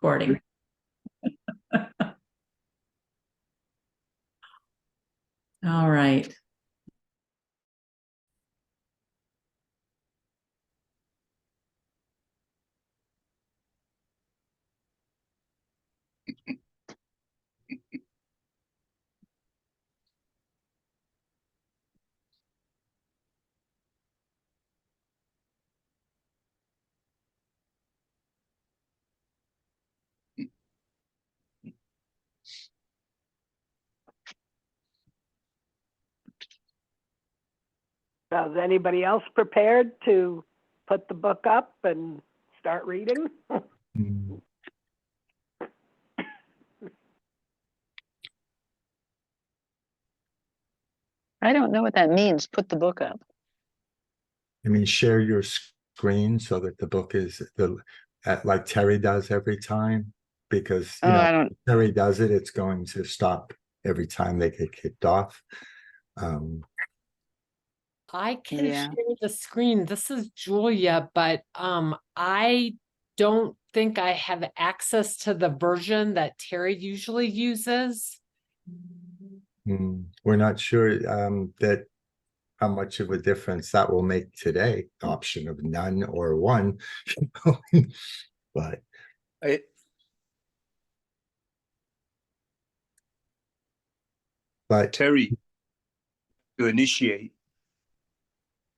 recording. All right. Is anybody else prepared to put the book up and start reading? I don't know what that means, put the book up. I mean, share your screen so that the book is like Terry does every time, because you know, I don't. if Terry does it, it's going to stop every time they get kicked off. I can Yeah. share the screen. This is Julia, but I don't think I have access to the version that Terry usually uses. We're not sure that how much of a difference that will make today. Option of none or one, but Terry, to initiate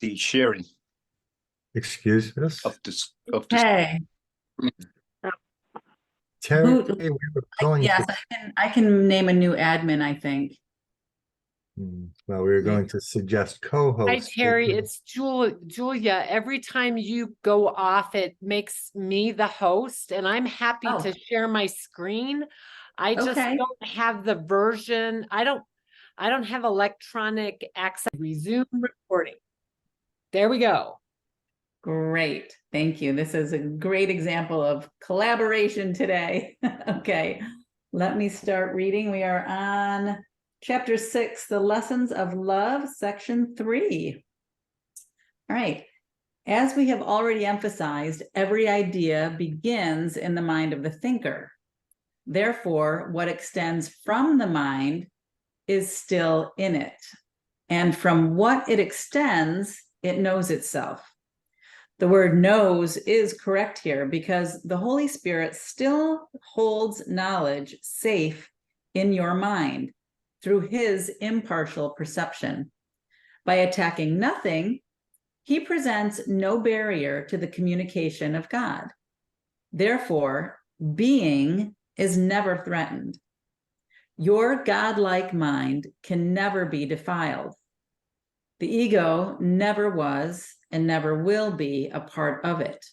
the sharing excuse us, of this Hey, Terry. Who- We were going yes, to, I can name a new admin, I think. well, we were going to suggest co-host. Hi, Terry. It's Julia. Every time you go off, it makes me the host, and I'm happy Oh. to share my screen. I just Okay. don't have the version. I don't have electronic access. Resume recording. There we go. Great. Thank you. This is a great example of collaboration today. Okay. Let me start reading. We are on Chapter 6, The Lessons of Love, Section 3. All right. As we have already emphasized, every idea begins in the mind of the thinker. Therefore, what extends from the mind is still in it. And from what it extends, it knows itself. The word knows is correct here because the Holy Spirit still holds knowledge safe in your mind through his impartial perception. By attacking nothing, he presents no barrier to the communication of God. Therefore, being is never threatened. Your godlike mind can never be defiled. The ego never was and never will be a part of it.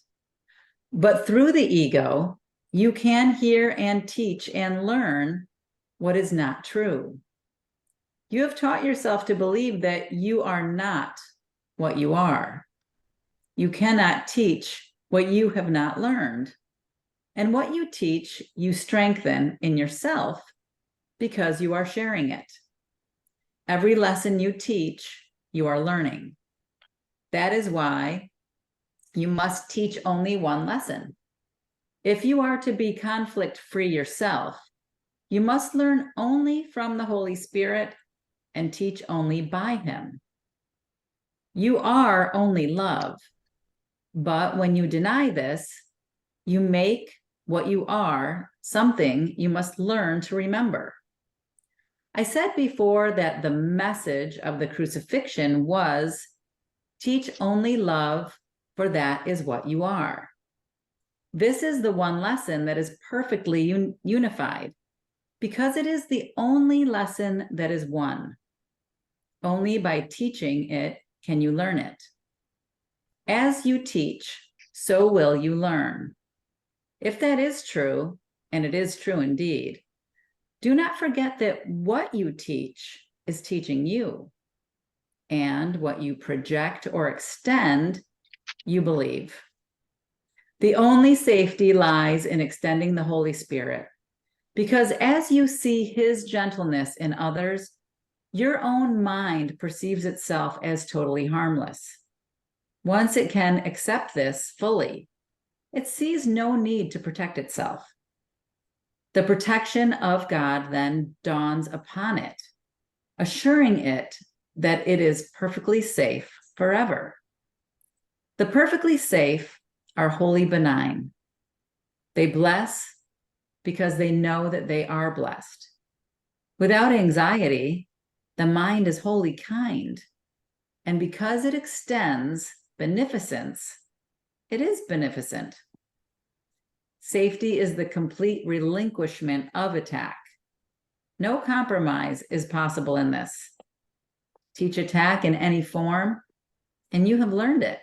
But through the ego, you can hear and teach and learn what is not true. You have taught yourself to believe that you are not what you are. You cannot teach what you have not learned. And what you teach, you strengthen in yourself because you are sharing it. Every lesson you teach, you are learning. That is why you must teach only one lesson. If you are to be conflict-free yourself, you must learn only from the Holy Spirit and teach only by him. You are only love, but when you deny this, you make what you are something you must learn to remember. I said before that the message of the crucifixion was, teach only love, for that is what you are. This is the one lesson that is perfectly unified, because it is the only lesson that is one. Only by teaching it can you learn it. As you teach, so will you learn. If that is true, and it is true indeed, do not forget that what you teach is teaching you, and what you project or extend, you believe. The only safety lies in extending the Holy Spirit, because as you see his gentleness in others, your own mind perceives itself as totally harmless. Once it can accept this fully, it sees no need to protect itself. The protection of God then dawns upon it, assuring it that it is perfectly safe forever. The perfectly safe are wholly benign. They bless because they know that they are blessed. Without anxiety, the mind is wholly kind. And because it extends beneficence, it is beneficent. Safety is the complete relinquishment of attack. No compromise is possible in this. Teach attack in any form, and you have learned it,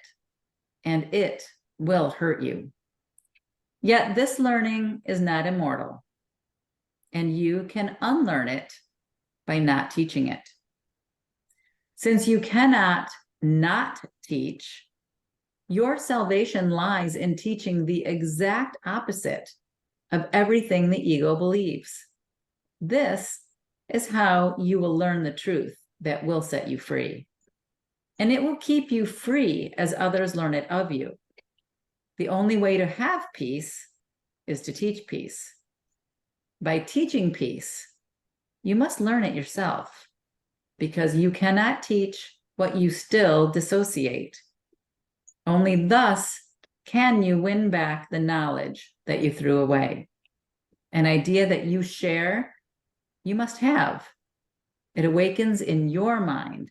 and it will hurt you. Yet this learning is not immortal, and you can unlearn it by not teaching it. Since you cannot not teach, your salvation lies in teaching the exact opposite of everything the ego believes. This is how you will learn the truth that will set you free. And it will keep you free as others learn it of you. The only way to have peace is to teach peace. By teaching peace, you must learn it yourself, because you cannot teach what you still dissociate. Only thus can you win back the knowledge that you threw away. An idea that you share, you must have. It awakens in your mind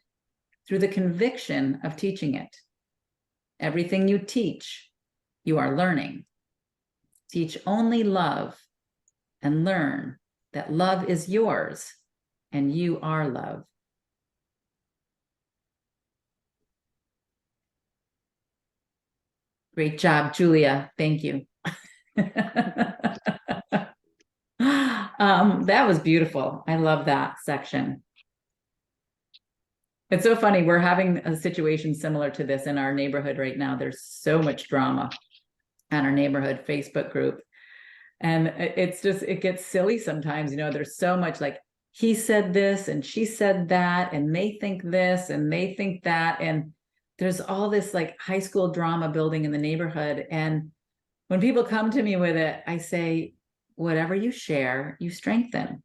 through the conviction of teaching it. Everything you teach, you are learning. Teach only love and learn that love is yours and you are love. Great job, Julia. Thank you. That was beautiful. I love that section. It's so funny. We're having a situation similar to this in our neighborhood right now. There's so much drama on our neighborhood Facebook group. And it's just, it gets silly sometimes. You know, there's so much like, he said this and she said that, and they think this and they think that. And there's all this like high school drama building in the neighborhood. And when people come to me with it, I say, whatever you share, you strengthen.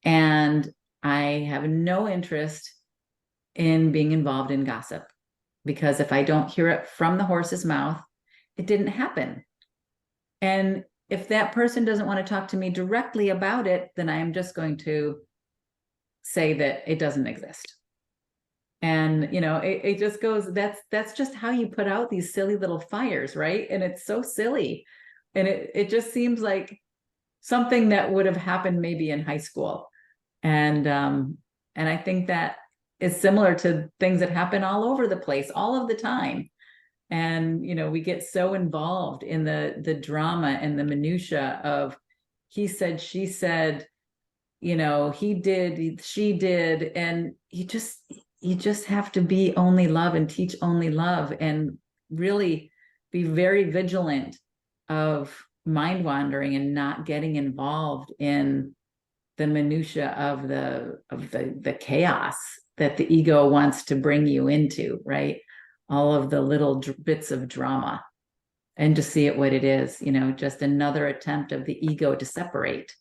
And I have no interest in being involved in gossip, because if I don't hear it from the horse's mouth, it didn't happen. And if that person doesn't want to talk to me directly about it, then I am just going to say that it doesn't exist. And, you know, it just goes, that's just how you put out these silly little fires, right? And it's so silly. And it just seems like something that would have happened maybe in high school. And I think that is similar to things that happen all over the place, all of the time. And, you know, we get so involved in the drama and the minutia of he said, she said, you know, he did, she did. And you just have to be only love and teach only love, and really be very vigilant of mind wandering and not getting involved in the minutia of the chaos that the ego wants to bring you into, right? All of the little bits of drama, and to see it what it is, you know, just another attempt of the ego to separate.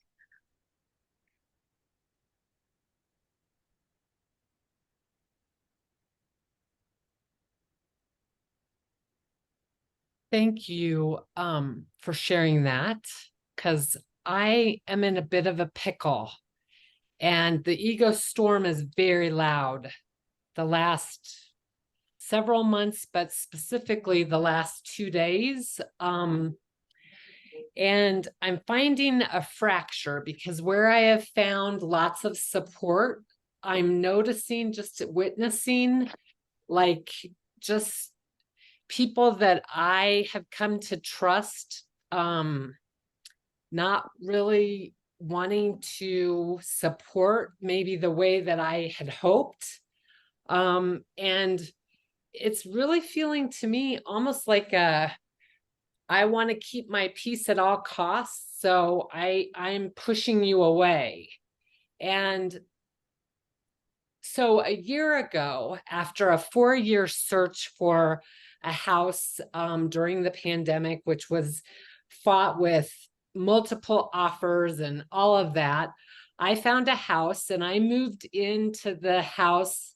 Thank you for sharing that, because I am in a bit of a pickle and the ego storm is very loud the last several months, but specifically the last 2 days. And I'm finding a fracture, because where I have found lots of support, I'm noticing, just witnessing, like just people that I have come to trust, not really wanting to support maybe the way that I had hoped. And it's really feeling to me almost like I want to keep my peace at all costs. So I'm pushing you away. And so a year ago, after a 4-year search for a house during the pandemic, which was fought with multiple offers and all of that, I found a house and I moved into the house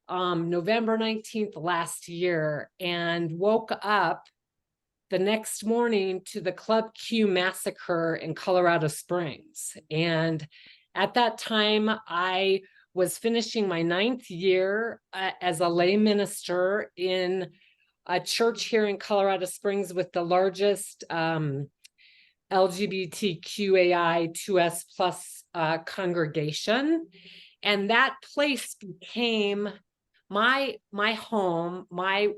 November 19th last year, and woke up the next morning to the Club Q massacre in Colorado Springs. And at that time, I was finishing my 9th year as a lay minister in a church here in Colorado Springs with the largest LGBTQAI 2S plus congregation. And that place became my home, my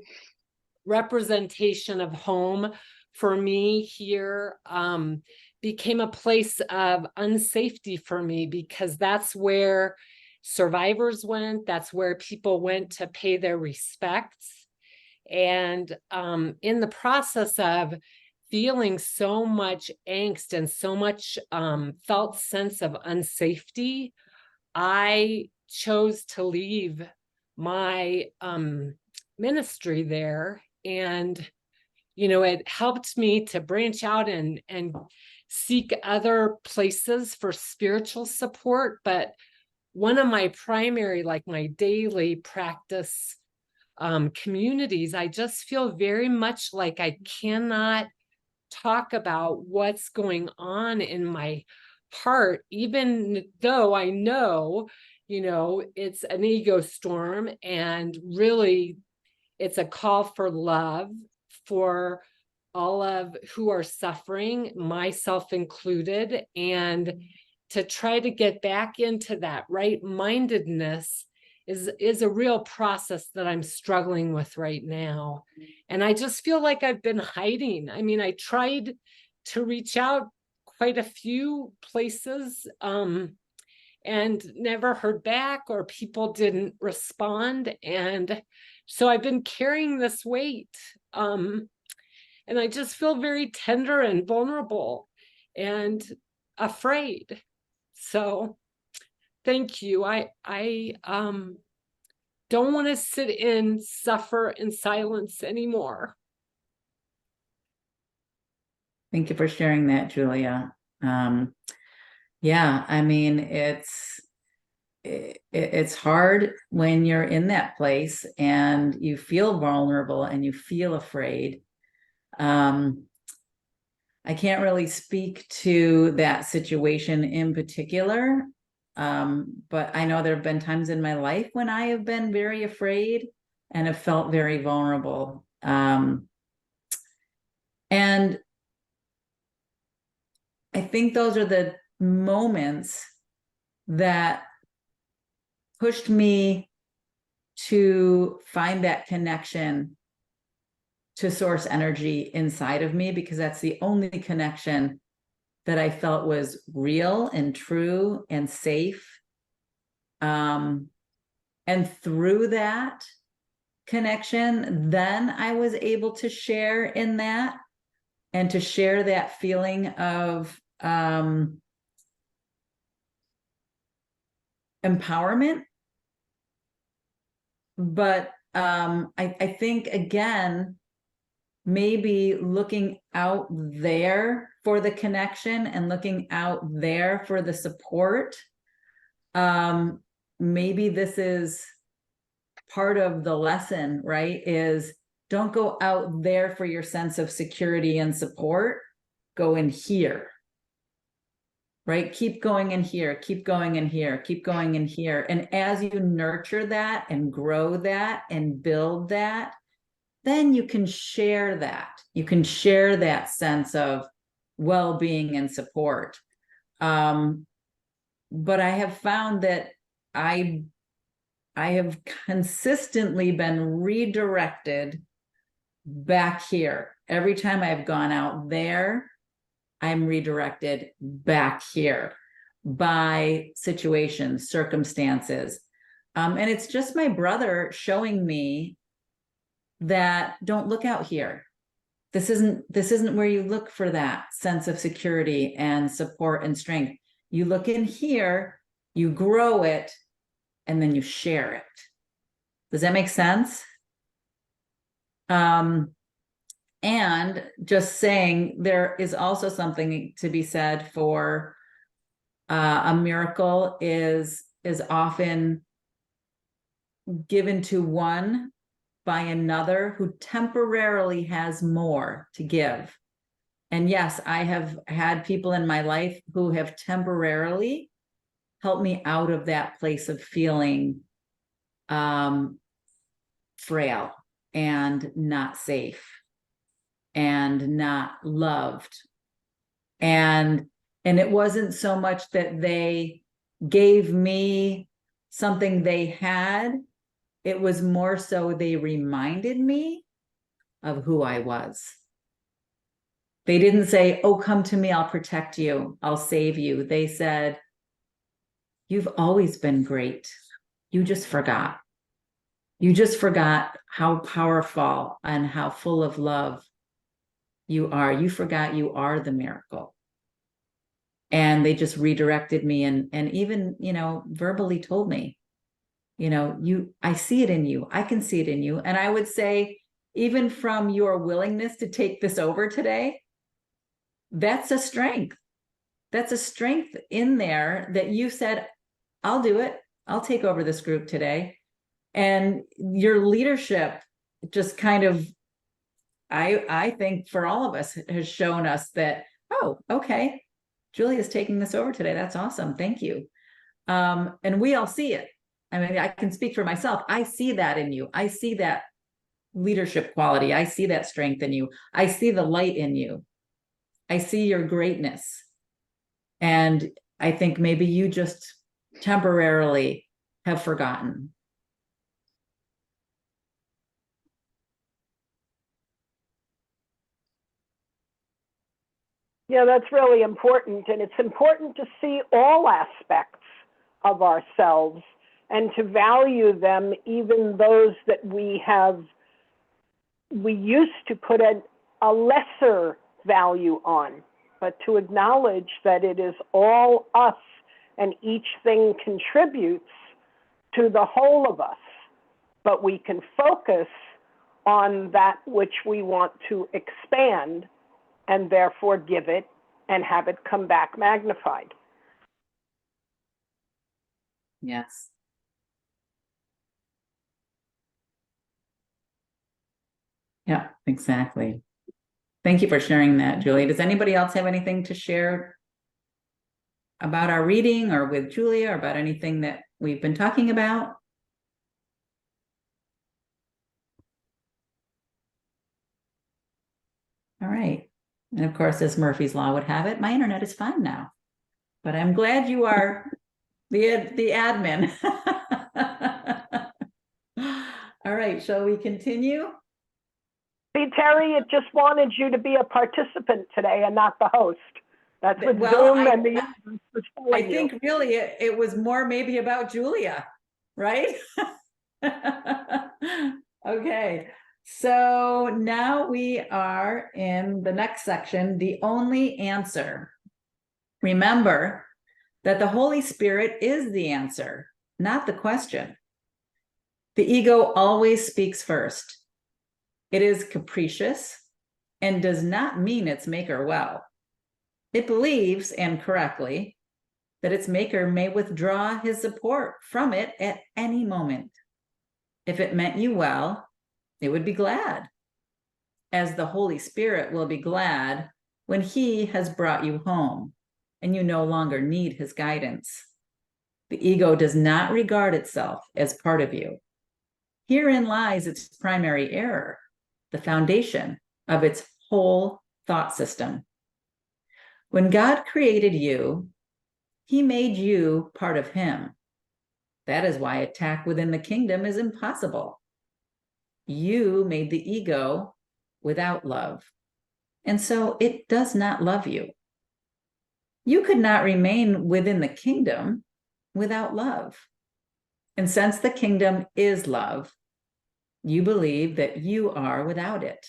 representation of home for me here, became a place of unsafety for me, because that's where survivors went. That's where people went to pay their respects. And in the process of feeling so much angst and so much felt sense of unsafety, I chose to leave my ministry there. And, you know, it helped me to branch out and seek other places for spiritual support. But one of my primary, like my daily practice communities, I just feel very much like I cannot talk about what's going on in my heart, even though I know, you know, it's an ego storm, and really it's a call for love for all of who are suffering, myself included, and to try to get back into that right-mindedness is a real process that I'm struggling with right now. And I just feel like I've been hiding. I mean, I tried to reach out quite a few places and never heard back, or people didn't respond. And so I've been carrying this weight. And I just feel very tender and vulnerable and afraid. So thank you. I don't want to sit in suffer in silence anymore. Thank you for sharing that, Julia. Yeah, I mean, it's hard when you're in that place and you feel vulnerable and you feel afraid. I can't really speak to that situation in particular, but I know there have been times in my life when I have been very afraid and have felt very vulnerable. And I think those are the moments that pushed me to find that connection to source energy inside of me, because that's the only connection that I felt was real and true and safe. And through that connection, then I was able to share in that, and to share that feeling of empowerment. But I think, again, maybe looking out there for the connection and looking out there for the support. Maybe this is part of the lesson, right? Is don't go out there for your sense of security and support. Go in here, right? Keep going in here, keep going in here, keep going in here. And as you nurture that and grow that and build that, then you can share that. You can share that sense of well-being and support. But I have found that I have consistently been redirected back here. Every time I've gone out there, I'm redirected back here by situations, circumstances. And it's just my brother showing me that don't look out here. This isn't where you look for that sense of security and support and strength. You look in here, you grow it, and then you share it. Does that make sense? And just saying, there is also something to be said for a miracle is often given to one by another who temporarily has more to give. And yes, I have had people in my life who have temporarily helped me out of that place of feeling frail and not safe and not loved. And it wasn't so much that they gave me something they had, it was more so they reminded me of who I was. They didn't say, oh, come to me, I'll protect you, I'll save you. They said, you've always been great. You just forgot. You just forgot how powerful and how full of love you are. You forgot you are the miracle. And they just redirected me and even, verbally told me, I see it in you. I can see it in you. And I would say, even from your willingness to take this over today, that's a strength. That's a strength in there that you said, I'll do it. I'll take over this group today. And your leadership just kind of, I think for all of us has shown us that, oh, okay, Julia's taking this over today. That's awesome. Thank you. And we all see it. I mean, I can speak for myself. I see that in you. I see that leadership quality. I see that strength in you. I see the light in you. I see your greatness. And I think maybe you just temporarily have forgotten. Yeah, that's really important. And it's important to see all aspects of ourselves and to value them, even those that we used to put a lesser value on, but to acknowledge that it is all us and each thing contributes to the whole of us. But we can focus on that which we want to expand and therefore give it and have it come back magnified. Yes. Yeah, exactly. Thank you for sharing that, Julie. Does anybody else have anything to share about our reading or with Julia or about anything that we've been talking about? All right. And of course, as Murphy's Law would have it, my internet is fine now. But I'm glad you are the admin. All right, shall we continue? See, Terry, it just wanted you to be a participant today and not the host. That's what Well, Zoom and the universe was telling I you. think really it was more maybe about Julia, right? Okay, so now we are in the next section, the only answer. Remember that the Holy Spirit is the answer, not the question. The ego always speaks first. It is capricious and does not mean its maker well. It believes, and correctly, that its maker may withdraw his support from it at any moment. If it meant you well, it would be glad, as the Holy Spirit will be glad when he has brought you home and you no longer need his guidance. The ego does not regard itself as part of you. Herein lies its primary error, the foundation of its whole thought system. When God created you, he made you part of him. That is why attack within the kingdom is impossible. You made the ego without love, and so it does not love you. You could not remain within the kingdom without love. And since the kingdom is love, you believe that you are without it.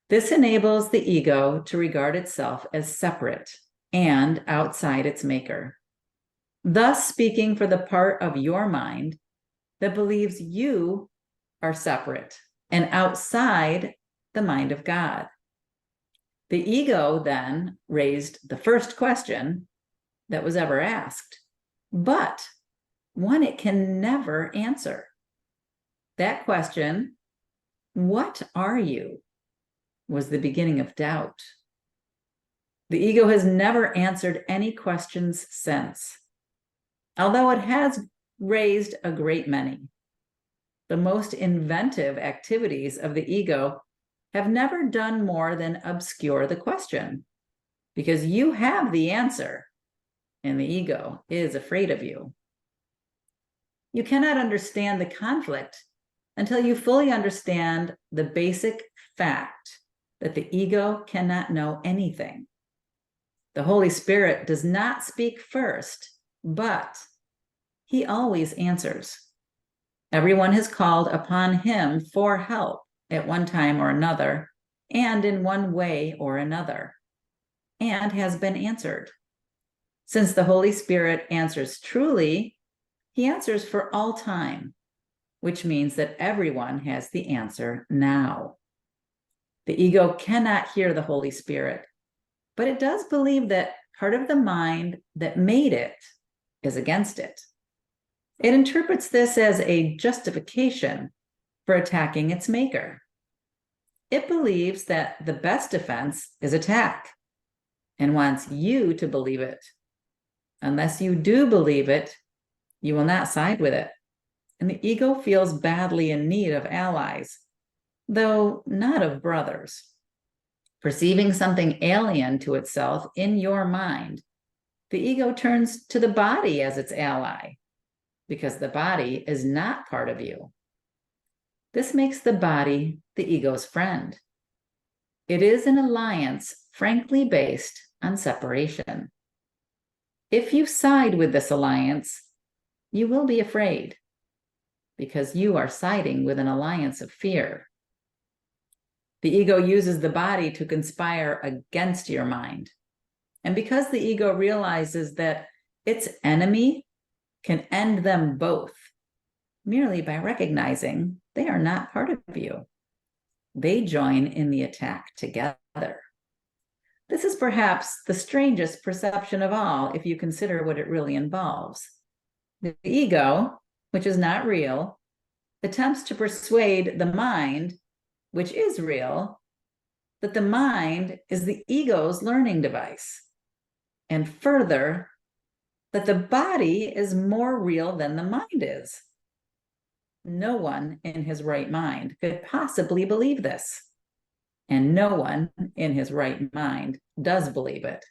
This enables the ego to regard itself as separate and outside its maker, thus speaking for the part of your mind that believes you are separate and outside the mind of God. The ego then raised the first question that was ever asked, but one it can never answer. That question, what are you, was the beginning of doubt. The ego has never answered any questions since, although it has raised a great many. The most inventive activities of the ego have never done more than obscure the question, because you have the answer, and the ego is afraid of you. You cannot understand the conflict until you fully understand the basic fact that the ego cannot know anything. The Holy Spirit does not speak first, but he always answers. Everyone has called upon him for help at one time or another, and in one way or another, and has been answered. Since the Holy Spirit answers truly, he answers for all time, which means that everyone has the answer now. The ego cannot hear the Holy Spirit, but it does believe that part of the mind that made it is against it. It interprets this as a justification for attacking its maker. It believes that the best defense is attack and wants you to believe it. Unless you do believe it, you will not side with it. And the ego feels badly in need of allies, though not of brothers. Perceiving something alien to itself in your mind, the ego turns to the body as its ally, because the body is not part of you. This makes the body the ego's friend. It is an alliance frankly based on separation. If you side with this alliance, you will be afraid, because you are siding with an alliance of fear. The ego uses the body to conspire against your mind. And because the ego realizes that its enemy can end them both merely by recognizing they are not part of you, they join in the attack together. This is perhaps the strangest perception of all if you consider what it really involves. The ego, which is not real, attempts to persuade the mind, which is real, that the mind is the ego's learning device. And further, that the body is more real than the mind is. No one in his right mind could possibly believe this. And no one in his right mind does believe it.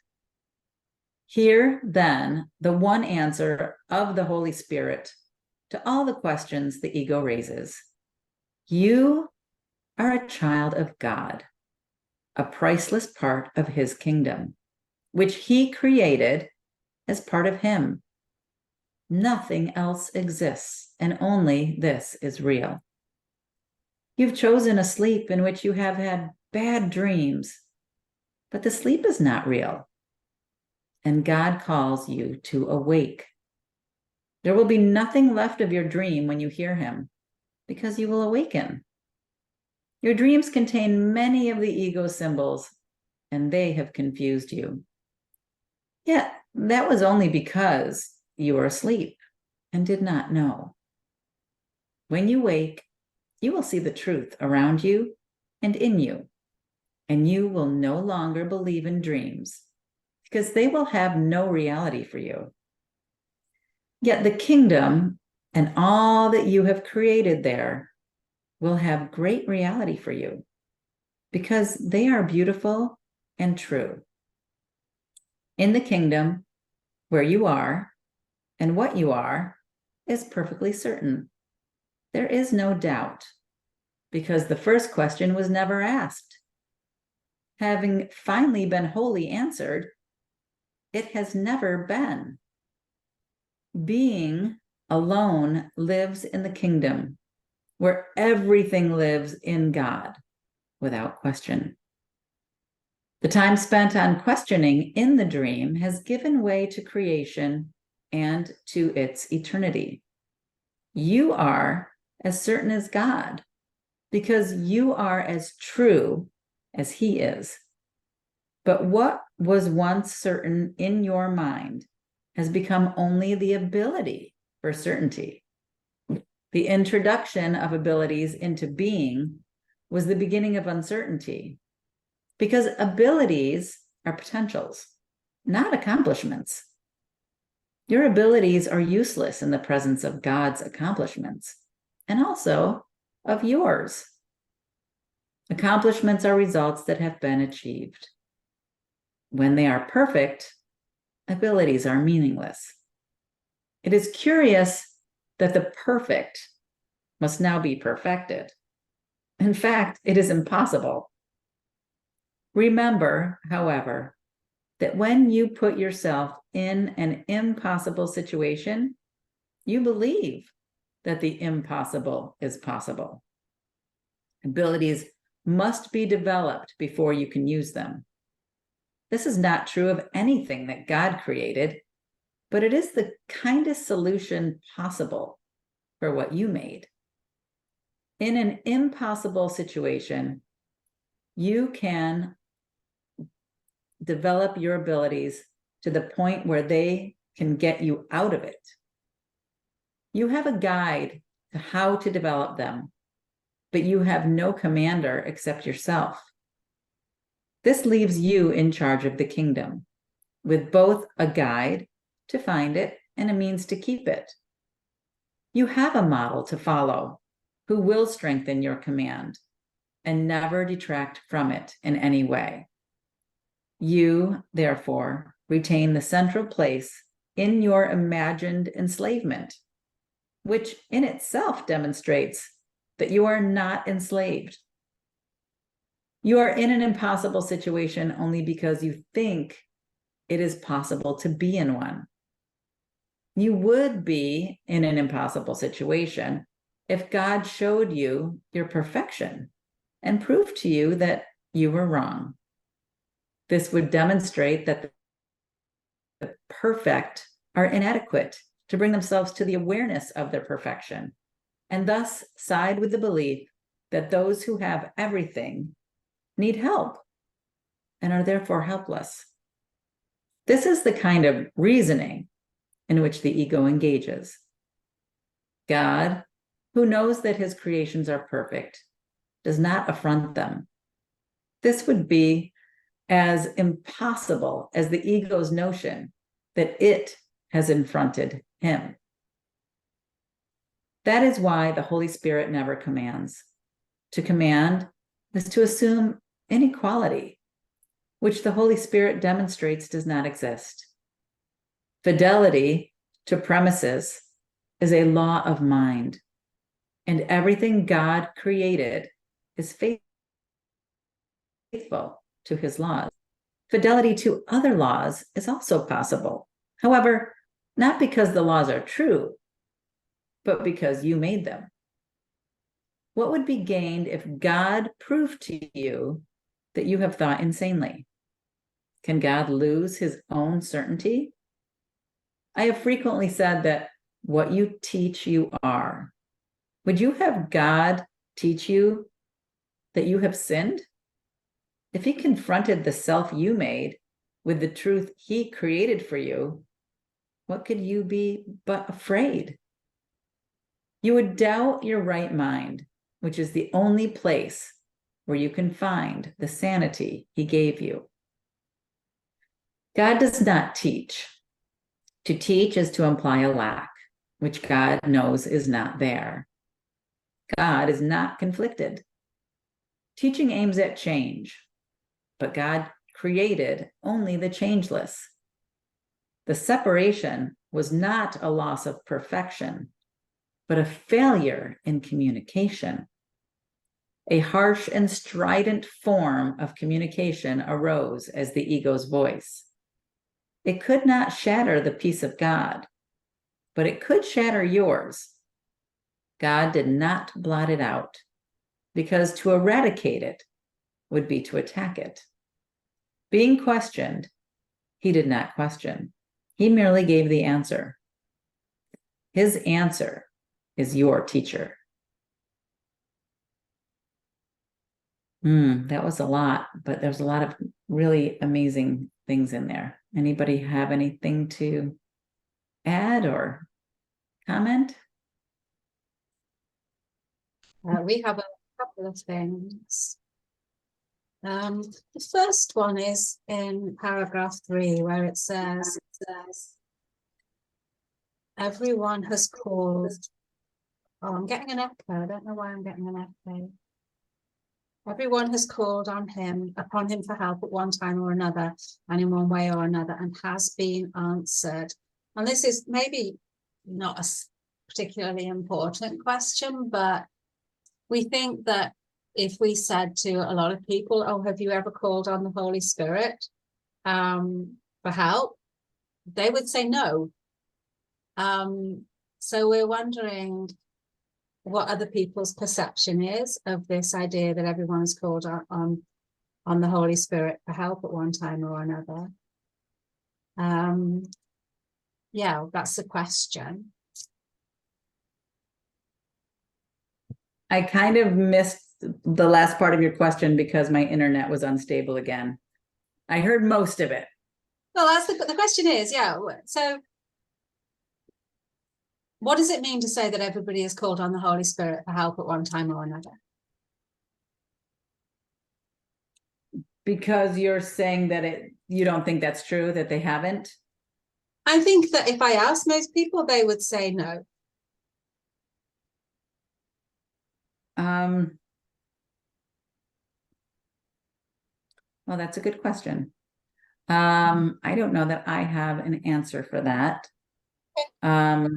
Hear then the one answer of the Holy Spirit to all the questions the ego raises. You are a child of God, a priceless part of his kingdom, which he created as part of him. Nothing else exists, and only this is real. You've chosen a sleep in which you have had bad dreams, but the sleep is not real, and God calls you to awake. There will be nothing left of your dream when you hear him, because you will awaken. Your dreams contain many of the ego symbols, and they have confused you. Yet that was only because you were asleep and did not know. When you wake, you will see the truth around you and in you, and you will no longer believe in dreams, because they will have no reality for you. Yet the kingdom and all that you have created there will have great reality for you, because they are beautiful and true. In the kingdom, where you are and what you are is perfectly certain. There is no doubt, because the first question was never asked. Having finally been wholly answered, it has never been. Being alone lives in the kingdom, where everything lives in God without question. The time spent on questioning in the dream has given way to creation and to its eternity. You are as certain as God, because you are as true as he is. But what was once certain in your mind has become only the ability for certainty. The introduction of abilities into being was the beginning of uncertainty, because abilities are potentials, not accomplishments. Your abilities are useless in the presence of God's accomplishments, and also of yours. Accomplishments are results that have been achieved. When they are perfect, abilities are meaningless. It is curious that the perfect must now be perfected. In fact, it is impossible. Remember, however, that when you put yourself in an impossible situation, you believe that the impossible is possible. Abilities must be developed before you can use them. This is not true of anything that God created, but it is the kindest solution possible for what you made. In an impossible situation, you can develop your abilities to the point where they can get you out of it. You have a guide to how to develop them, but you have no commander except yourself. This leaves you in charge of the kingdom, with both a guide to find it and a means to keep it. You have a model to follow who will strengthen your command and never detract from it in any way. You, therefore, retain the central place in your imagined enslavement, which in itself demonstrates that you are not enslaved. You are in an impossible situation only because you think it is possible to be in one. You would be in an impossible situation if God showed you your perfection and proved to you that you were wrong. This would demonstrate that the perfect are inadequate to bring themselves to the awareness of their perfection, and thus side with the belief that those who have everything need help and are therefore helpless. This is the kind of reasoning in which the ego engages. God, who knows that his creations are perfect, does not affront them. This would be as impossible as the ego's notion that it has affronted him. That is why the Holy Spirit never commands. To command is to assume inequality, which the Holy Spirit demonstrates does not exist. Fidelity to premises is a law of mind, and everything God created is faithful to his laws. Fidelity to other laws is also possible. However, not because the laws are true, but because you made them. What would be gained if God proved to you that you have thought insanely? Can God lose his own certainty? I have frequently said that what you teach you are. Would you have God teach you that you have sinned? If he confronted the self you made with the truth he created for you, what could you be but afraid? You would doubt your right mind, which is the only place where you can find the sanity he gave you. God does not teach. To teach is to imply a lack, which God knows is not there. God is not conflicted. Teaching aims at change, but God created only the changeless. The separation was not a loss of perfection, but a failure in communication. A harsh and strident form of communication arose as the ego's voice. It could not shatter the peace of God, but it could shatter yours. God did not blot it out, because to eradicate it would be to attack it. Being questioned, he did not question. He merely gave the answer. His answer is your teacher. That was a lot, but there's a lot of really amazing things in there. Anybody have anything to add or comment? We have a couple of things. The first one is in paragraph 3, where it says, everyone has called. Oh, I'm getting an echo. I don't know why I'm getting an echo. Everyone has called upon him for help at one time or another, and in one way or another, and has been answered. And this is maybe not a particularly important question, but we think that if we said to a lot of people, oh, have you ever called on the Holy Spirit for help? They would say no. So we're wondering what other people's perception is of this idea that everyone is called on the Holy Spirit for help at one time or another. Yeah, that's the question. I kind of missed the last part of your question because my internet was unstable again. I heard most of it. Well, that's the question is, yeah. So what does it mean to say that everybody is called on the Holy Spirit for help at one time or another? Because you're saying that you don't think that's true, that they haven't? I think that if I asked most people, they would say no. Well, that's a good question. I don't know that I have an answer for that. Well,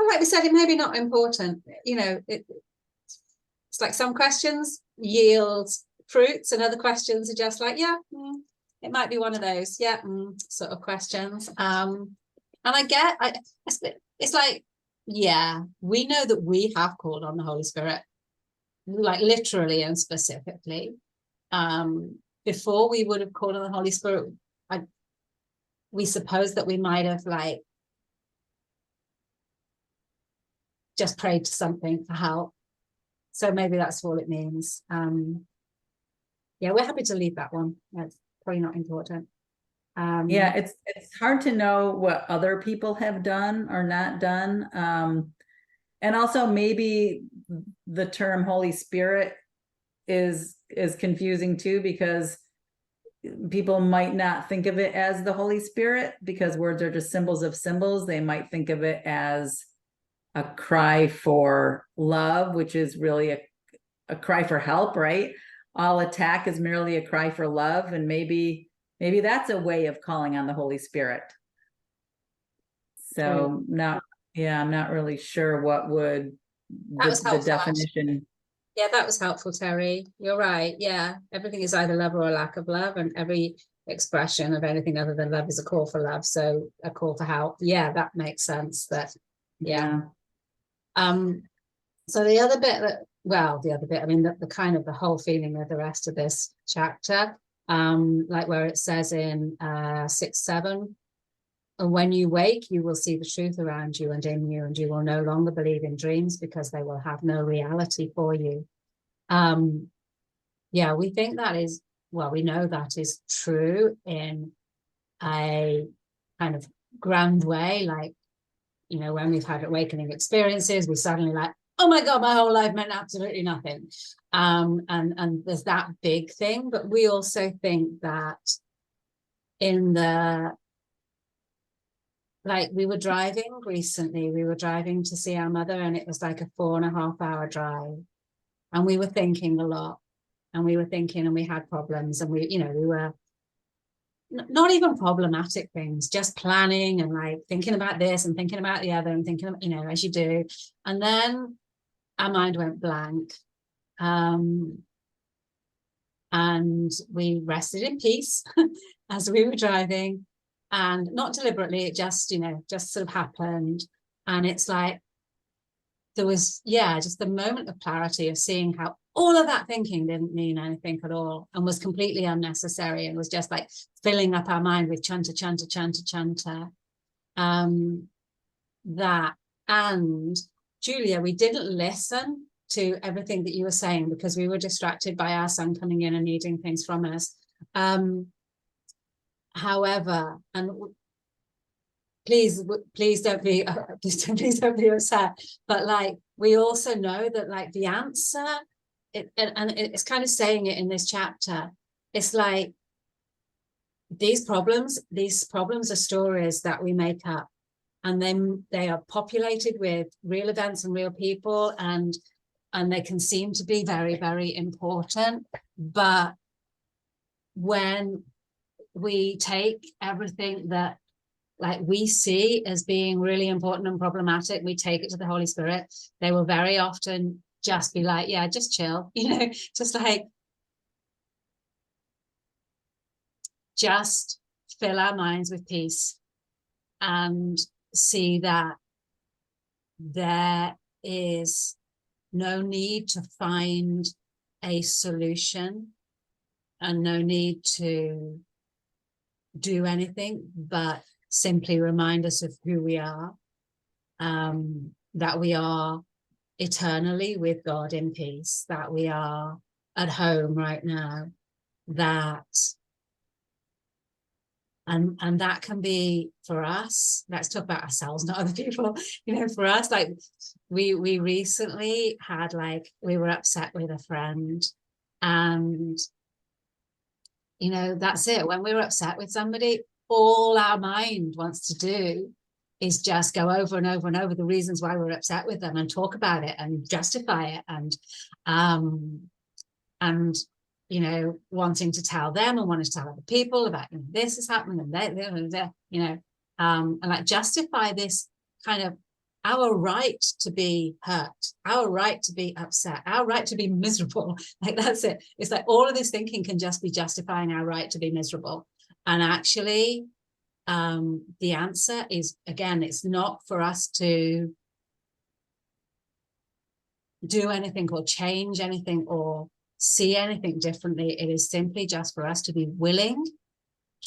like we said, it may be not important. You know, it's like some questions yield fruits, and other questions are just like, yeah, it might be one of those, yeah, sort of questions. And it's like, yeah, we know that we have called on the Holy Spirit, like literally and specifically. Before we would have called on the Holy Spirit, we suppose that we might have like just prayed to something for help. So maybe that's all it means. Yeah, we're happy to leave that one. That's probably not important. Yeah, it's hard to know what other people have done or not done. And also maybe the term Holy Spirit is confusing too, because people might not think of it as the Holy Spirit because words are just symbols of symbols. They might think of it as a cry for love, which is really a cry for help, right? All attack is merely a cry for love, and maybe that's a way of calling on the Holy Spirit. So I'm not really sure what would the definition. Yeah, that was helpful, Terry. You're right. Yeah, everything is either love or a lack of love, and every expression of anything other than love is a call for love. So a call for help. Yeah, that makes sense. Yeah. So the other bit I mean, the kind of the whole feeling of the rest of this chapter, like where it says in 6:7, and when you wake, you will see the truth around you and in you, and you will no longer believe in dreams because they will have no reality for you. Yeah, we think that is, well, we know that is true in a kind of grand way, like, you know, when we've had awakening experiences, we suddenly like, oh my God, my whole life meant absolutely nothing. And there's that big thing, but we also think that like we were driving recently, we were driving to see our mother, and it was like a 4.5-hour drive. And we were thinking a lot, and we had problems, and we were not even problematic things, just planning and like thinking about this and thinking about the other and thinking, as you do. And then our mind went blank. And we rested in peace as we were driving, and not deliberately, it just sort of happened. And it's like, there was, just the moment of clarity of seeing how all of that thinking didn't mean anything at all and was completely unnecessary, and was just like filling up our mind with chanta. That, and Julia, we didn't listen to everything that you were saying, because we were distracted by our son coming in and needing things from us. However, and please don't be please don't be upset, but like we also know that like the answer, and it's kind of saying it in this chapter, it's like these problems are stories that we make up, and then they are populated with real events and real people, and they can seem to be very, very important. But when we take everything that like we see as being really important and problematic, we take it to the Holy Spirit, they will very often just be like, yeah, just chill, you know, just like, just fill our minds with peace and see that there is no need to find a solution and no need to do anything, but simply remind us of who we are, that we are eternally with God in peace, that we are at home right now, that and that can be for us. Let's talk about ourselves, not other people. You know, for us, like we recently had, like, we were upset with a friend, and you know, that's it. When we're upset with somebody, all our mind wants to do is just go over and over and over the reasons why we're upset with them and talk about it and justify it, and you know, wanting to tell them and wanting to tell other people about, you know, this is happening and that, you know, and like justify this kind of our right to be hurt, our right to be upset, our right to be miserable. Like that's it. It's like all of this thinking can just be justifying our right to be miserable. And actually, the answer is, again, it's not for us to do anything or change anything or see anything differently. It is simply just for us to be willing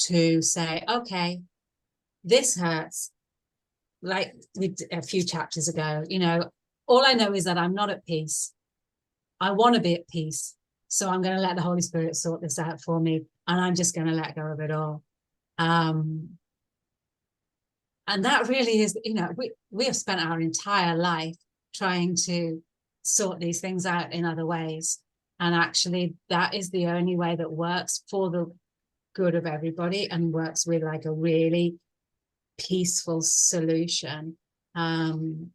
to say, okay, this hurts. Like we did a few chapters ago, you know, all I know is that I'm not at peace. I want to be at peace. So I'm going to let the Holy Spirit sort this out for me. And I'm just going to let go of it all. And that really is, you know, we have spent our entire life trying to sort these things out in other ways. And actually, that is the only way that works for the good of everybody and works with like a really peaceful solution. And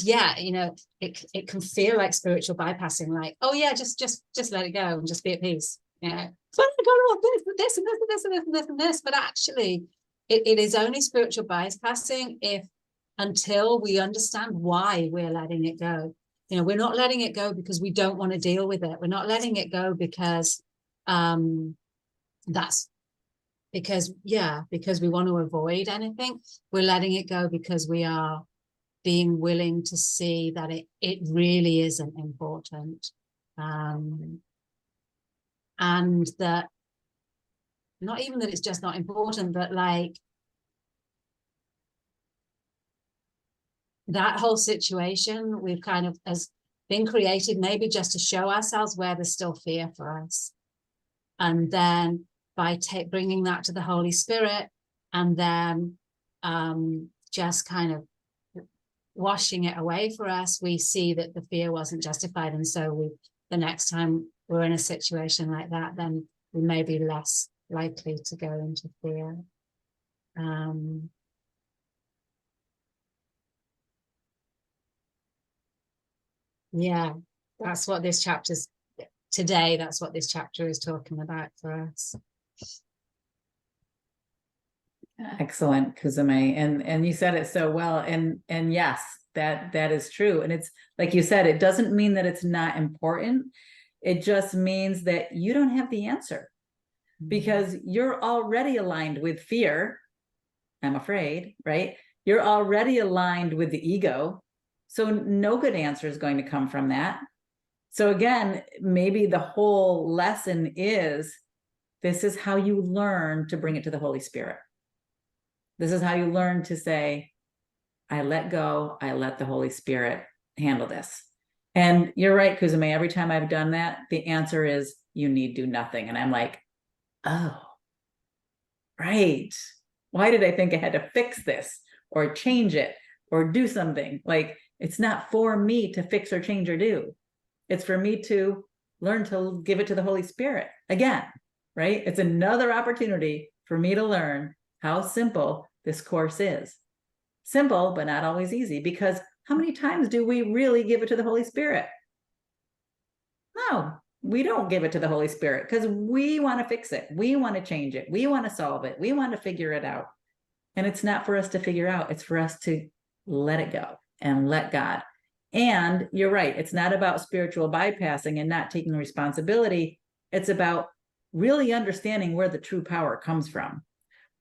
yeah, you know, it can feel like spiritual bypassing, like, oh yeah, just let it go and just be at peace. You know, so I don't want this and this and this and this and this and this. But actually, it is only spiritual bypassing until we understand why we're letting it go. You know, we're not letting it go because we don't want to deal with it. We're not letting it go because that's because we want to avoid anything. We're letting it go because we are being willing to see that it really isn't important. And that not even that it's just not important, but like that whole situation we've kind of has been created maybe just to show ourselves where there's still fear for us. And then by bringing that to the Holy Spirit and then just kind of washing it away for us, we see that the fear wasn't justified. And so the next time we're in a situation like that, then we may be less likely to go into fear. Yeah, that's what this chapter's today. That's what this chapter is talking about for us. Excellent, Kuzume. And you said it so well. And yes, that is true. And it's like you said, it doesn't mean that it's not important. It just means that you don't have the answer because you're already aligned with fear. I'm afraid, right? You're already aligned with the ego. So no good answer is going to come from that. So again, maybe the whole lesson is this is how you learn to bring it to the Holy Spirit. This is how you learn to say, I let go, I let the Holy Spirit handle this. And you're right, Kuzume, every time I've done that, the answer is you need do nothing. And I'm like, oh, right. Why did I think I had to fix this or change it or do something? Like, it's not for me to fix or change or do. It's for me to learn to give it to the Holy Spirit again, right? It's another opportunity for me to learn how simple this course is. Simple, but not always easy, because how many times do we really give it to the Holy Spirit? No, we don't give it to the Holy Spirit because we want to fix it. We want to change it. We want to solve it. We want to figure it out. And it's not for us to figure out. It's for us to let it go and let God. And you're right. It's not about spiritual bypassing and not taking responsibility. It's about really understanding where the true power comes from,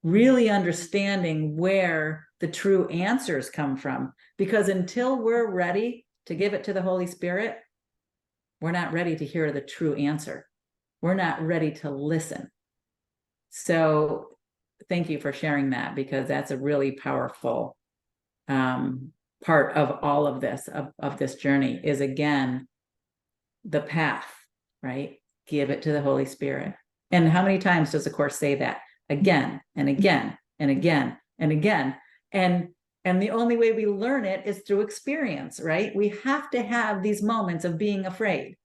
really understanding where the true answers come from. Because until we're ready to give it to the Holy Spirit, we're not ready to hear the true answer. We're not ready to listen. So thank you for sharing that, because that's a really powerful part of all of this, of this journey, is again, the path, right? Give it to the Holy Spirit. And how many times does the Course say that? Again and again and again and again. And the only way we learn it is through experience, right? We have to have these moments of being afraid,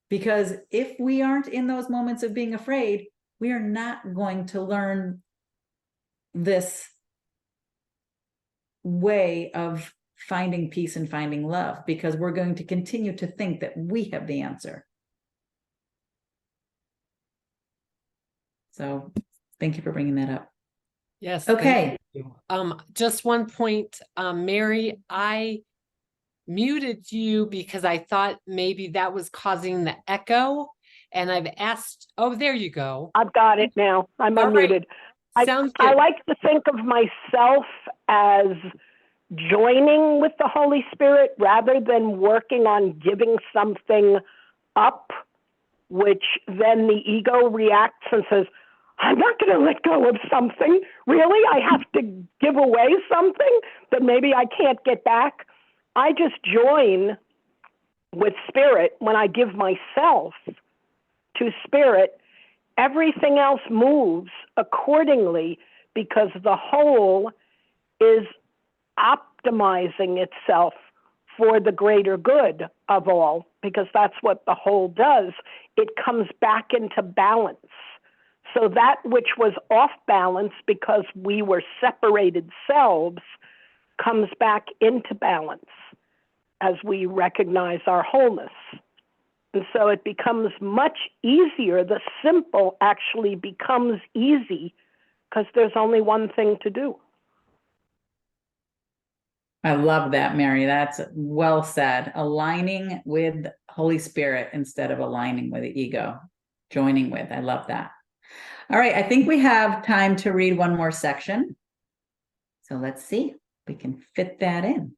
because if we aren't in those moments of being afraid, we are not going to learn this way of finding peace and finding love, because we're going to continue to think that we have the answer. So thank you for bringing that up. Yes. Okay. thank you. Just one point, Mary, I muted you because I thought maybe that was causing the echo, and I've asked, oh, there you go. I've got it now. I'm All right. unmuted. Sounds I good. like to think of myself as joining with the Holy Spirit rather than working on giving something up, which then the ego reacts and says, I'm not going to let go of something. Really? I have to give away something that maybe I can't get back? I just join with Spirit when I give myself to Spirit. Everything else moves accordingly because the whole is optimizing itself for the greater good of all, because that's what the whole does. It comes back into balance. So that which was off balance because we were separated selves comes back into balance as we recognize our wholeness. And so it becomes much easier. The simple actually becomes easy because there's only one thing to do. I love that, Mary. That's well said. Aligning with Holy Spirit instead of aligning with the ego. Joining with. I love that. All right. I think we have time to read one more section. So let's see if we can fit that in.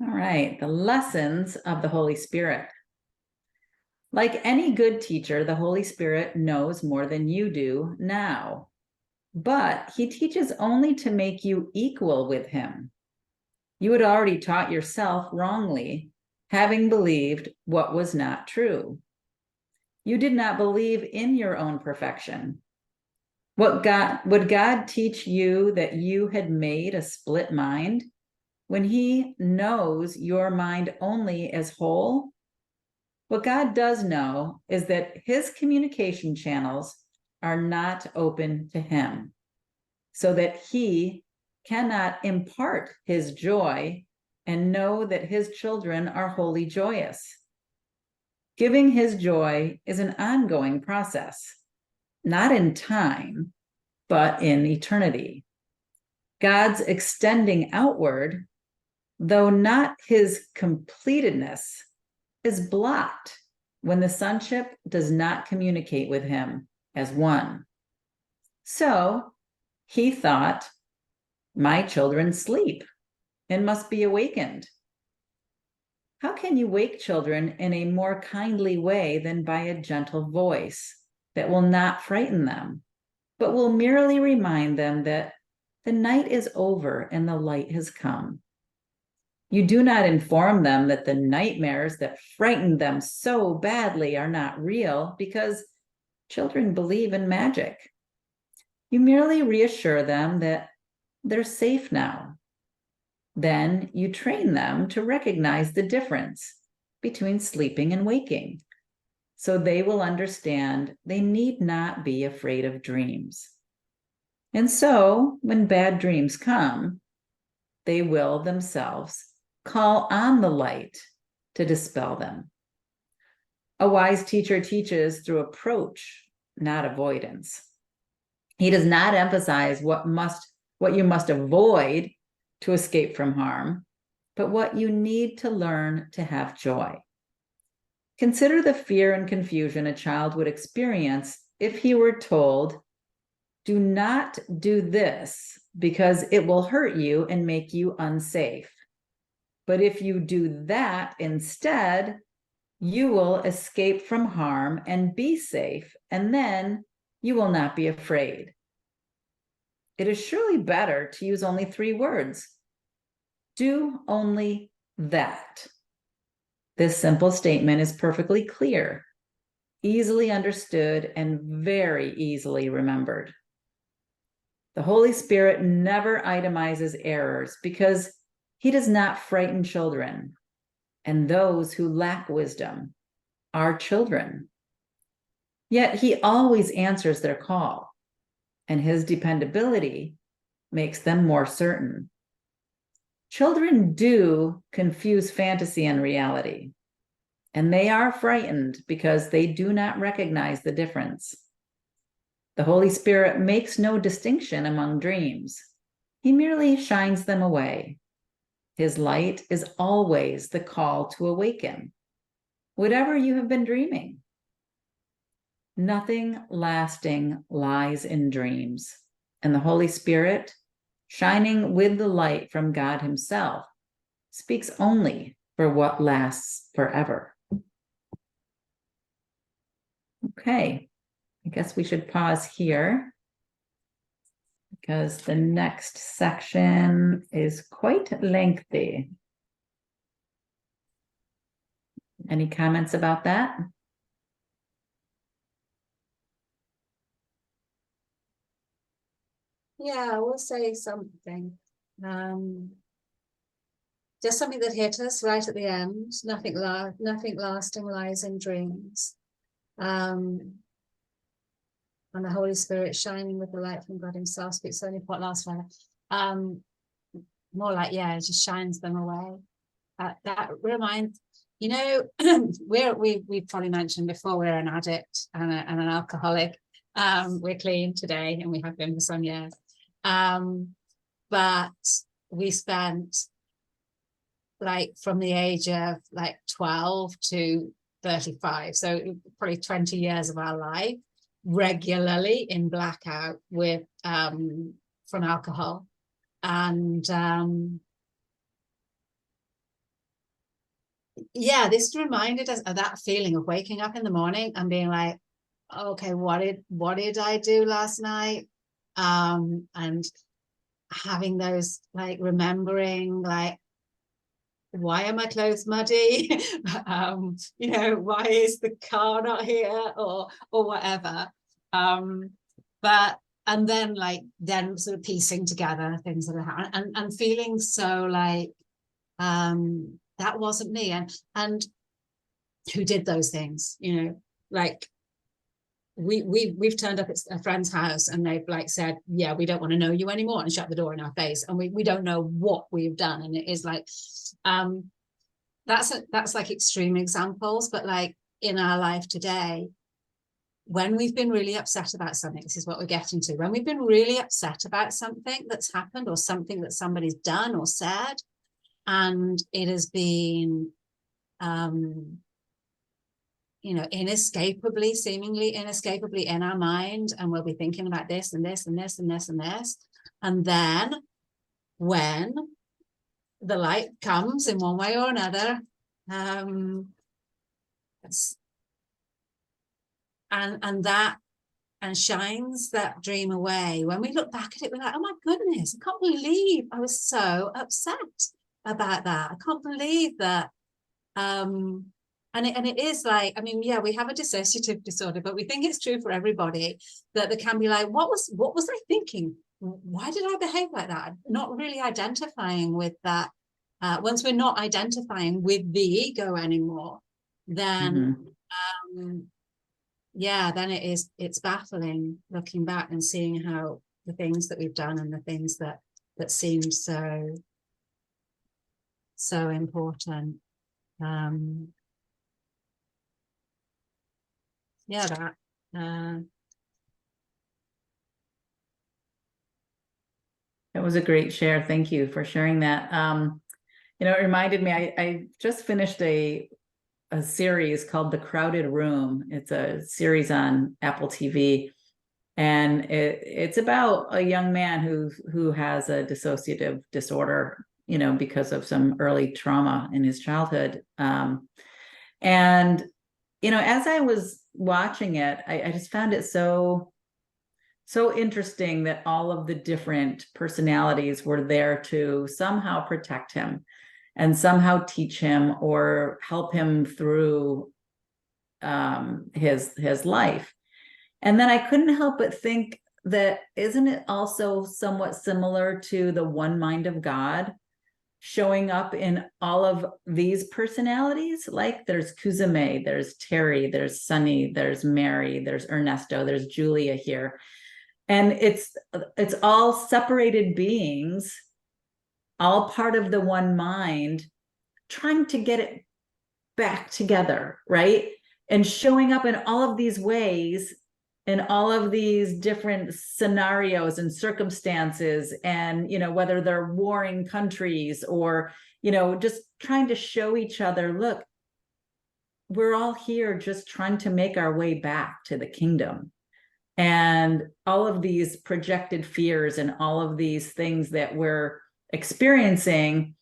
All right. The lessons of the Holy Spirit. Like any good teacher, the Holy Spirit knows more than you do now. But he teaches only to make you equal with him. You had already taught yourself wrongly, having believed what was not true. You did not believe in your own perfection. Would God teach you that you had made a split mind when he knows your mind only as whole? What God does know is that his communication channels are not open to him, so that he cannot impart his joy and know that his children are wholly joyous. Giving his joy is an ongoing process, not in time, but in eternity. God's extending outward, though not his completedness, is blocked when the sonship does not communicate with him as one. So he thought, my children sleep and must be awakened. How can you wake children in a more kindly way than by a gentle voice that will not frighten them, but will merely remind them that the night is over and the light has come. You do not inform them that the nightmares that frightened them so badly are not real, because children believe in magic. You merely reassure them that they're safe now. Then you train them to recognize the difference between sleeping and waking, so they will understand they need not be afraid of dreams. And so, when bad dreams come, they will themselves call on the light to dispel them. A wise teacher teaches through approach, not avoidance. He does not emphasize what you must avoid to escape from harm, but what you need to learn to have joy. Consider the fear and confusion a child would experience if he were told, "Do not do this because it will hurt you and make you unsafe. But if you do that instead, you will escape from harm and be safe, and then you will not be afraid." It is surely better to use only 3 words. Do only that. This simple statement is perfectly clear, easily understood, and very easily remembered. The Holy Spirit never itemizes errors because he does not frighten children, and those who lack wisdom are children. Yet he always answers their call, and his dependability makes them more certain. Children do confuse fantasy and reality, and they are frightened because they do not recognize the difference. The Holy Spirit makes no distinction among dreams. He merely shines them away. His light is always the call to awaken, whatever you have been dreaming. Nothing lasting lies in dreams, and the Holy Spirit, shining with the light from God himself, speaks only for what lasts forever. Okay, I guess we should pause here because the next section is quite lengthy. Any comments about that? Yeah, I will say something. Just something that hit us right at the end. Nothing lasting lies in dreams. And the Holy Spirit shining with the light from God himself speaks only what lasts forever. More like, yeah, it just shines them away. That reminds, you know, we've probably mentioned before, we're an addict and an alcoholic. We're clean today, and we have been for some years. But we spent, like, from the age of like 12 to 35, so probably 20 years of our life regularly in blackout with from alcohol. And yeah, this reminded us of that feeling of waking up in the morning and being like, okay, what did I do last night? And having those, like, remembering, like, why are my clothes muddy? You know, why is the car not here, or whatever. But and then, like, then sort of piecing together things that are happening, and feeling so like that wasn't me, and who did those things, you know, like we've turned up at a friend's house and they've, like, said, yeah, we don't want to know you anymore, and shut the door in our face, and we don't know what we've done. And it is like that's like extreme examples, but like in our life today, when we've been really upset about something, this is what we're getting to, when we've been really upset about something that's happened, or something that somebody's done or said, and it has been you know, seemingly inescapably in our mind, and we'll be thinking about this and this and this and this and this. And then when the light comes in one way or another, and that and shines that dream away, when we look back at it, we're like, oh my goodness, I can't believe I was so upset about that. I can't believe that. And it is like, I mean, yeah, we have a dissociative disorder, but we think it's true for everybody, that they can be like, what was I thinking? Why did I behave like that? Not really identifying with that. Once we're not identifying with the ego anymore, then yeah, then it's baffling looking back and seeing how the things that we've done and the things that seem so important. Yeah, that That was a great share. Thank you for sharing that. You know, it reminded me, I just finished a series called The Crowded Room. It's a series on Apple TV. And it's about a young man who has a dissociative disorder, you know, because of some early trauma in his childhood. And, you know, as I was watching it, I just found it so interesting that all of the different personalities were there to somehow protect him and somehow teach him or help him through his life. And then I couldn't help but think that, isn't it also somewhat similar to the one mind of God showing up in all of these personalities? Like there's Kuzume, there's Terry, there's Sunny, there's Mary, there's Ernesto, there's Julia here. And it's all separated beings, all part of the one mind, trying to get it back together, right? And showing up in all of these ways, in all of these different scenarios and circumstances, and, you know, whether they're warring countries or, you know, just trying to show each other, look, we're all here just trying to make our way back to the kingdom. And all of these projected fears and all of these things that we're experiencing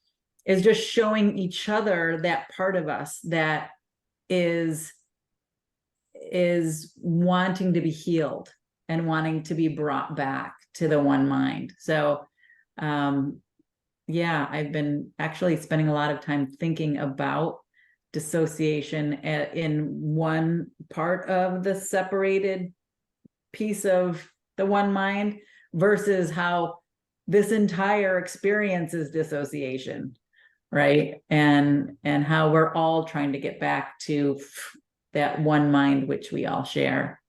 is just showing each other that part of us that is wanting to be healed and wanting to be brought back to the one mind. So yeah, I've been actually spending a lot of time thinking about dissociation in one part of the separated piece of the one mind versus how this entire experience is dissociation, right? And how we're all trying to get back to that one mind which we all share.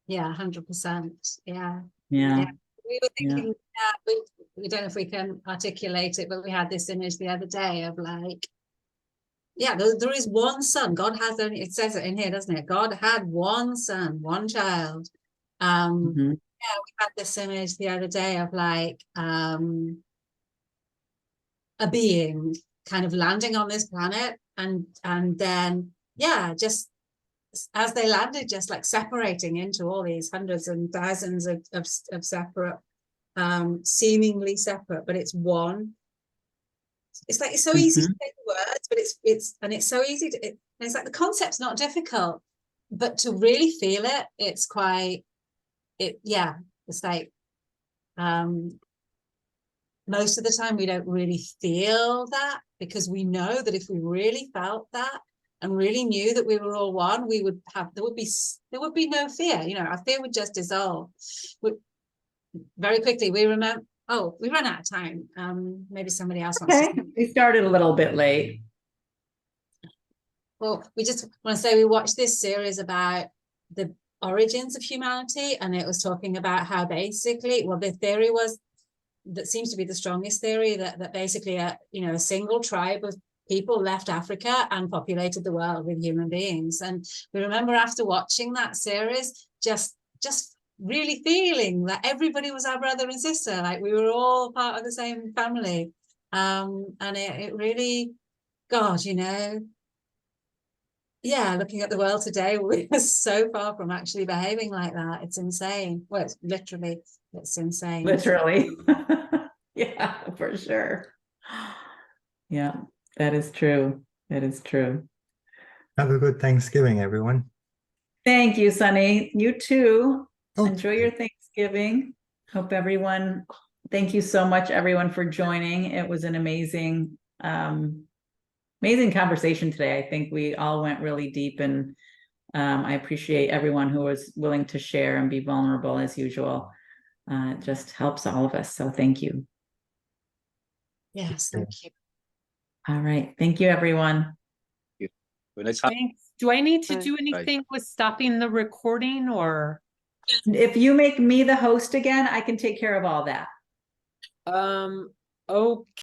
yeah, 100%. Yeah. Yeah. We were thinking we don't know if we can articulate it, but we had this image the other day of like, yeah, there is one son. God has only, it says it in here, doesn't it? God had one son, one child. Yeah, we had this image the other day of like a being kind of landing on this planet, and then yeah, just as they landed, just like separating into all these hundreds and thousands of separate, seemingly separate, but it's one. It's like, it's so easy to say the words, but it's so easy to, it's like the concept's not difficult, but to really feel it, it's quite, yeah, it's like, most of the time we don't really feel that, because we know that if we really felt that and really knew that we were all one, we would have, there would be no fear, you know, our fear would just dissolve. Very quickly, we remember, oh, we ran out of time. Maybe somebody else wants to. We started a little bit late. Well, we just want to say we watched this series about the origins of humanity, and it was talking about how basically, well, the theory was, that seems to be the strongest theory, that basically a single tribe of people left Africa and populated the world with human beings. And we remember after watching that series, just really feeling that everybody was our brother and sister, like we were all part of the same family. And it really, God, you know, yeah, looking at the world today, we're so far from actually behaving like that. It's insane. Well, it's literally, it's insane. Literally. Yeah, for sure. Yeah, that is true. That is true. Have a good Thanksgiving, everyone. Thank you, Sunny. You too. Oh. Enjoy your Thanksgiving. Hope everyone, thank you so much, everyone, for joining. It was an amazing, amazing conversation today. I think we all went really deep, and I appreciate everyone who was willing to share and be vulnerable as usual. It just helps all of us. So thank you. Yes, thank you. All right. Thank you, everyone. When it's time. Thanks. Do I need to Bye. do anything with stopping the recording or? If you make me the host again, I can take care of all that. Okay.